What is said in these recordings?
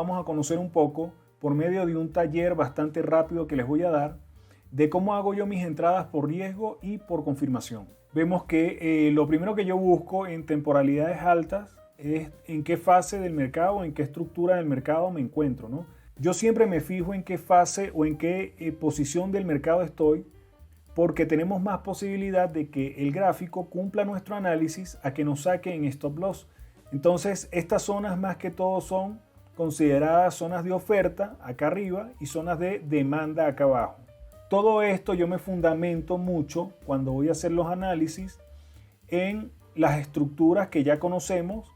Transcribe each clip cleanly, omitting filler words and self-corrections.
Vamos a conocer un poco por medio de un taller bastante rápido que les voy a dar de cómo hago yo mis entradas por riesgo y por confirmación. Vemos que lo primero que yo busco en temporalidades altas es en qué fase del mercado, en qué estructura del mercado me encuentro, ¿no? Yo siempre me fijo en qué fase o en qué posición del mercado estoy, porque tenemos más posibilidad de que el gráfico cumpla nuestro análisis a que nos saque en stop loss. Entonces, estas zonas más que todo son consideradas zonas de oferta acá arriba y zonas de demanda acá abajo. Todo esto yo me fundamento mucho cuando voy a hacer los análisis en las estructuras que ya conocemos,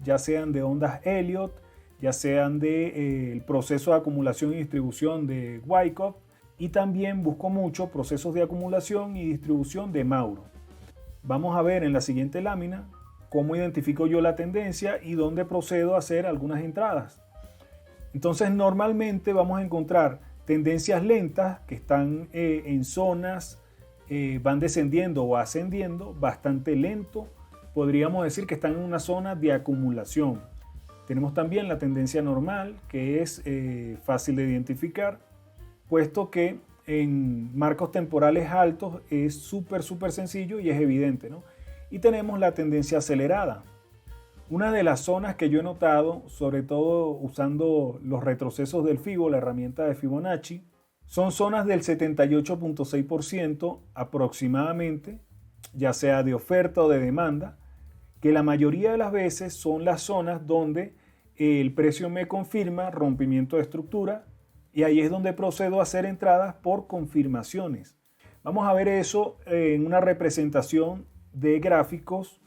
ya sean de ondas Elliott, ya sean del proceso de acumulación y distribución de Wyckoff, y también busco mucho procesos de acumulación y distribución de Mauro. Vamos a ver en la siguiente lámina cómo identifico yo la tendencia y dónde procedo a hacer algunas entradas. Entonces normalmente vamos a encontrar tendencias lentas que están en zonas, van descendiendo o ascendiendo bastante lento. Podríamos decir que están en una zona de acumulación. Tenemos también la tendencia normal, que es fácil de identificar, puesto que en marcos temporales altos es súper sencillo y es evidente, ¿no? Y tenemos la tendencia acelerada. Una de las zonas que yo he notado, sobre todo usando los retrocesos del Fibo, la herramienta de Fibonacci, son zonas del 78.6% aproximadamente, ya sea de oferta o de demanda, que la mayoría de las veces son las zonas donde el precio me confirma rompimiento de estructura, y ahí es donde procedo a hacer entradas por confirmaciones. Vamos a ver eso en una representación de gráficos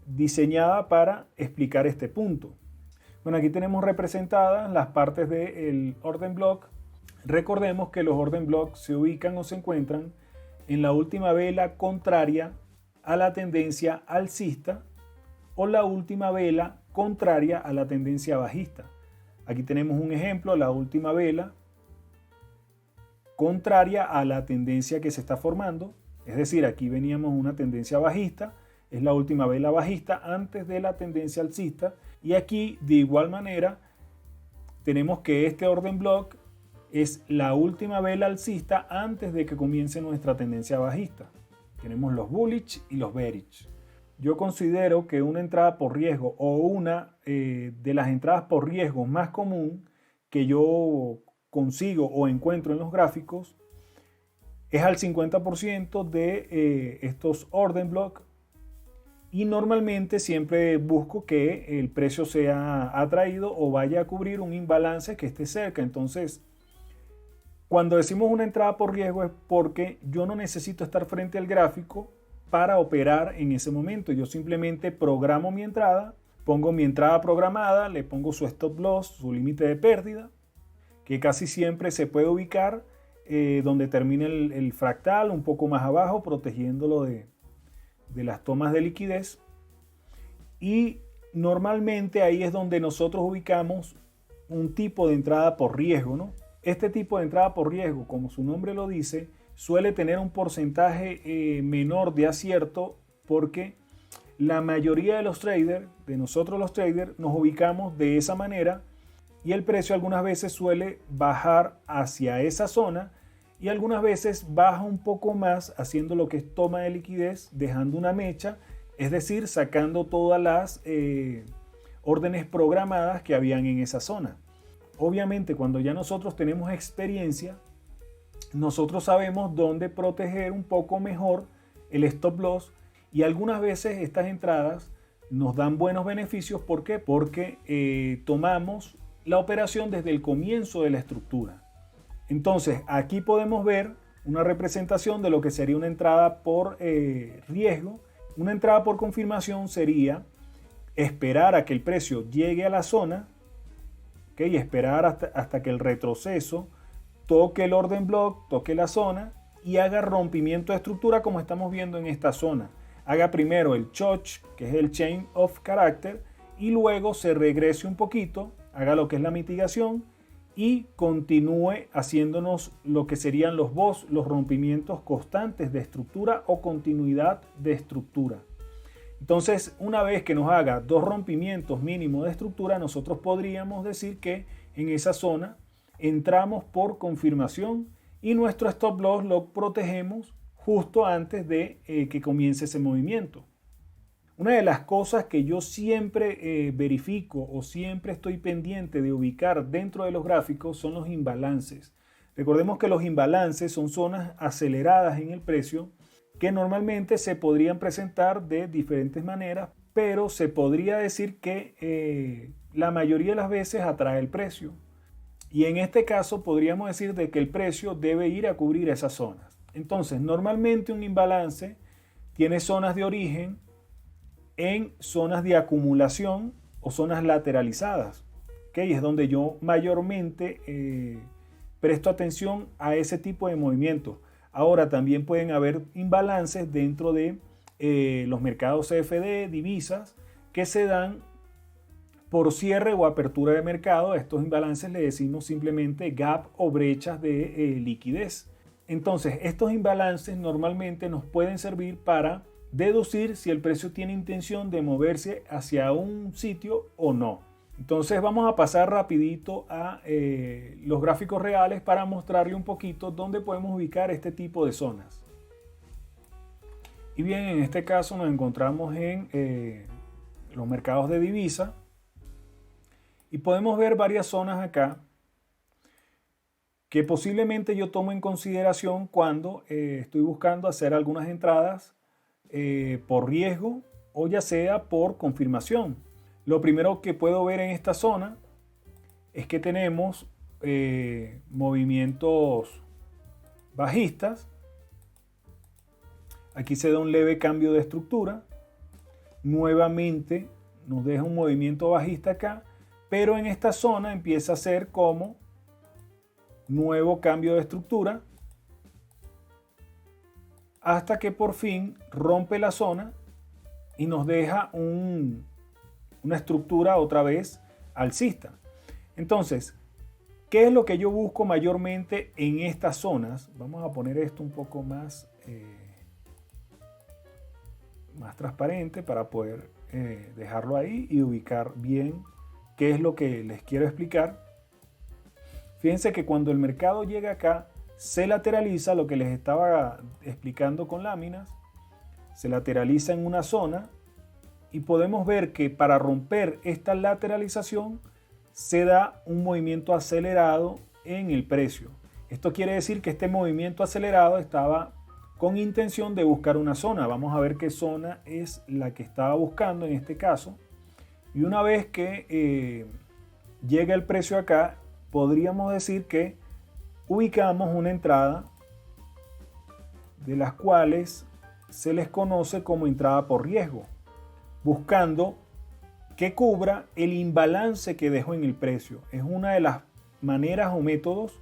diseñada para explicar este punto. Bueno, aquí tenemos representadas las partes del orden block. Recordemos que los orden blocks se ubican o se encuentran en la última vela contraria a la tendencia alcista o la última vela contraria a la tendencia bajista. Aquí tenemos un ejemplo, la última vela contraria a la tendencia que se está formando, es decir, aquí veníamos una tendencia bajista, es la última vela bajista antes de la tendencia alcista, y aquí de igual manera tenemos que este orden block es la última vela alcista antes de que comience nuestra tendencia bajista. Tenemos los bullish y los bearish. Yo considero que una entrada por riesgo o una de las entradas por riesgo más común que yo consigo o encuentro en los gráficos es al 50% de estos orden block, y normalmente siempre busco que el precio sea atraído o vaya a cubrir un imbalance que esté cerca. Entonces, cuando decimos una entrada por riesgo es porque yo no necesito estar frente al gráfico para operar en ese momento. Yo simplemente programo mi entrada, pongo mi entrada programada, le pongo su stop loss, su límite de pérdida, que casi siempre se puede ubicar donde termina el fractal, un poco más abajo, protegiéndolo de las tomas de liquidez. Y normalmente ahí es donde nosotros ubicamos un tipo de entrada por riesgo, ¿no? Este tipo de entrada por riesgo, como su nombre lo dice, suele tener un porcentaje menor de acierto, porque la mayoría de los traders, de nosotros los traders, nos ubicamos de esa manera, y el precio algunas veces suele bajar hacia esa zona y algunas veces baja un poco más haciendo lo que es toma de liquidez, dejando una mecha, es decir, sacando todas las órdenes programadas que habían en esa zona. Obviamente, cuando ya nosotros tenemos experiencia, nosotros sabemos dónde proteger un poco mejor el stop loss, y algunas veces estas entradas nos dan buenos beneficios. ¿Por qué? Porque tomamos la operación desde el comienzo de la estructura. Entonces, aquí podemos ver una representación de lo que sería una entrada por riesgo. Una entrada por confirmación sería esperar a que el precio llegue a la zona, ¿okay? Y esperar hasta que el retroceso toque el orden block, toque la zona y haga rompimiento de estructura, como estamos viendo en esta zona. Haga primero el CHOCH, que es el Chain of Character, y luego se regrese un poquito, haga lo que es la mitigación y continúe haciéndonos lo que serían los BOS, los rompimientos constantes de estructura o continuidad de estructura. Entonces, una vez que nos haga dos rompimientos mínimos de estructura, nosotros podríamos decir que en esa zona, entramos por confirmación y nuestro stop loss lo protegemos justo antes de que comience ese movimiento. Una de las cosas que yo siempre verifico o siempre estoy pendiente de ubicar dentro de los gráficos son los imbalances. Recordemos que los imbalances son zonas aceleradas en el precio que normalmente se podrían presentar de diferentes maneras, pero se podría decir que la mayoría de las veces atrae el precio. Y en este caso podríamos decir de que el precio debe ir a cubrir esas zonas. Entonces, normalmente un imbalance tiene zonas de origen en zonas de acumulación o zonas lateralizadas, ¿okay? Es donde yo mayormente presto atención a ese tipo de movimientos. Ahora también pueden haber imbalances dentro de los mercados CFD, divisas, que se dan por cierre o apertura de mercado. A estos imbalances le decimos simplemente gap o brechas de liquidez. Entonces, estos imbalances normalmente nos pueden servir para deducir si el precio tiene intención de moverse hacia un sitio o no. Entonces vamos a pasar rapidito a los gráficos reales para mostrarle un poquito dónde podemos ubicar este tipo de zonas. Y bien, en este caso nos encontramos en los mercados de divisa y podemos ver varias zonas acá que posiblemente yo tomo en consideración cuando estoy buscando hacer algunas entradas por riesgo o ya sea por confirmación. Lo primero que puedo ver en esta zona es que tenemos movimientos bajistas. Aquí se da un leve cambio de estructura. Nuevamente nos deja un movimiento bajista acá, pero en esta zona empieza a ser como nuevo cambio de estructura hasta que por fin rompe la zona y nos deja una estructura otra vez alcista. Entonces, ¿qué es lo que yo busco mayormente en estas zonas? Vamos a poner esto un poco más transparente para poder dejarlo ahí y ubicar bien qué es lo que les quiero explicar. Fíjense que cuando el mercado llega acá, se lateraliza, lo que les estaba explicando con láminas, se lateraliza en una zona y podemos ver que para romper esta lateralización se da un movimiento acelerado en el precio. Esto quiere decir que este movimiento acelerado estaba con intención de buscar una zona. Vamos a ver qué zona es la que estaba buscando en este caso. Y una vez que llega el precio acá, podríamos decir que ubicamos una entrada de las cuales se les conoce como entrada por riesgo, buscando que cubra el imbalance que dejó en el precio. Es una de las maneras o métodos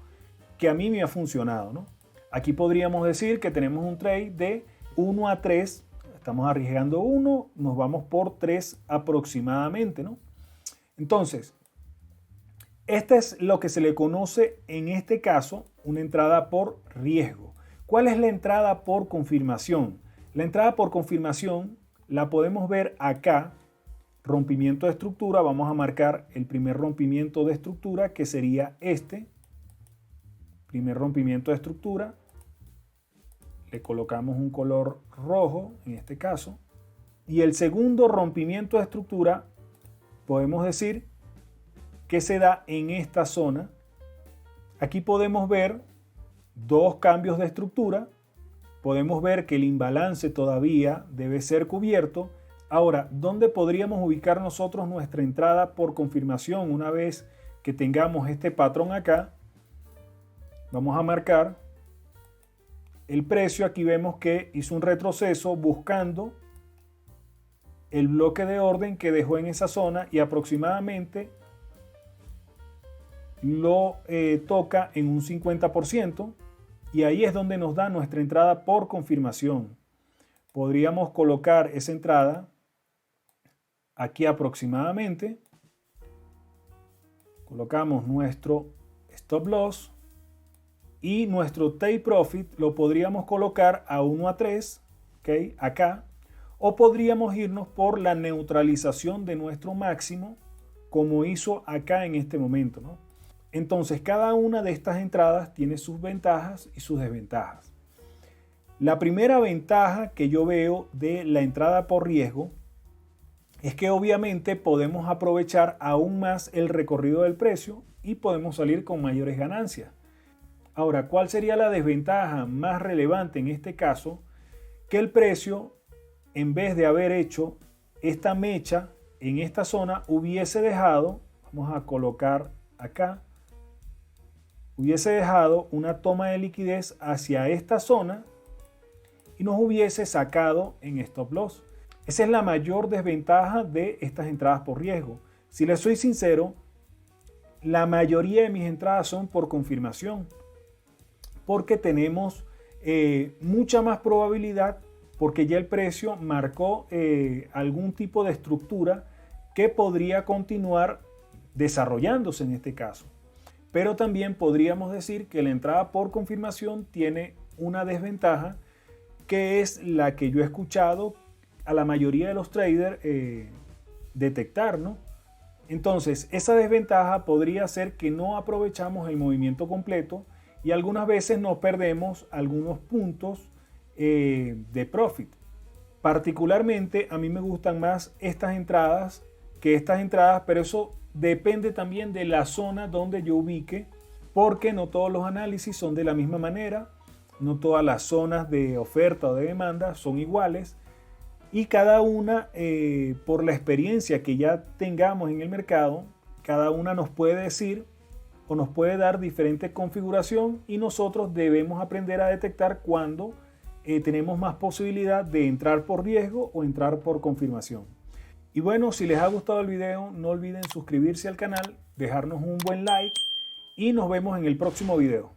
que a mí me ha funcionado, ¿no? Aquí podríamos decir que tenemos un trade de 1 a 3, estamos arriesgando 1, nos vamos por 3 aproximadamente, ¿no? Entonces, este es lo que se le conoce en este caso una entrada por riesgo. ¿Cuál es la entrada por confirmación? La entrada por confirmación la podemos ver acá, rompimiento de estructura. Vamos a marcar el primer rompimiento de estructura, que sería este. Primer rompimiento de estructura. Le colocamos un color rojo en este caso. Y el segundo rompimiento de estructura podemos decir que se da en esta zona. Aquí podemos ver dos cambios de estructura. Podemos ver que el imbalance todavía debe ser cubierto. Ahora, ¿dónde podríamos ubicar nosotros nuestra entrada por confirmación una vez que tengamos este patrón acá? Vamos a marcar el precio. Aquí vemos que hizo un retroceso buscando el bloque de orden que dejó en esa zona y aproximadamente lo toca en un 50%. Y ahí es donde nos da nuestra entrada por confirmación. Podríamos colocar esa entrada aquí aproximadamente. Colocamos nuestro stop loss y nuestro take profit lo podríamos colocar a 1 a 3, ¿okay? Acá. O podríamos irnos por la neutralización de nuestro máximo como hizo acá en este momento, ¿no? Entonces, cada una de estas entradas tiene sus ventajas y sus desventajas. La primera ventaja que yo veo de la entrada por riesgo es que obviamente podemos aprovechar aún más el recorrido del precio y podemos salir con mayores ganancias. Ahora, ¿cuál sería la desventaja más relevante en este caso? Que el precio, en vez de haber hecho esta mecha en esta zona, hubiese dejado, vamos a colocar acá, hubiese dejado una toma de liquidez hacia esta zona y nos hubiese sacado en stop loss. Esa es la mayor desventaja de estas entradas por riesgo. Si les soy sincero, la mayoría de mis entradas son por confirmación, porque tenemos mucha más probabilidad, porque ya el precio marcó algún tipo de estructura que podría continuar desarrollándose en este caso. Pero también podríamos decir que la entrada por confirmación tiene una desventaja, que es la que yo he escuchado a la mayoría de los traders detectar, ¿no? Entonces, esa desventaja podría ser que no aprovechamos el movimiento completo y algunas veces nos perdemos algunos puntos de profit. Particularmente a mí me gustan más estas entradas que estas entradas, pero eso depende también de la zona donde yo ubique, porque no todos los análisis son de la misma manera, no todas las zonas de oferta o de demanda son iguales y cada una, por la experiencia que ya tengamos en el mercado, cada una nos puede decir o nos puede dar diferente configuración y nosotros debemos aprender a detectar cuando tenemos más posibilidad de entrar por riesgo o entrar por confirmación. Y bueno, si les ha gustado el video, no olviden suscribirse al canal, dejarnos un buen like y nos vemos en el próximo video.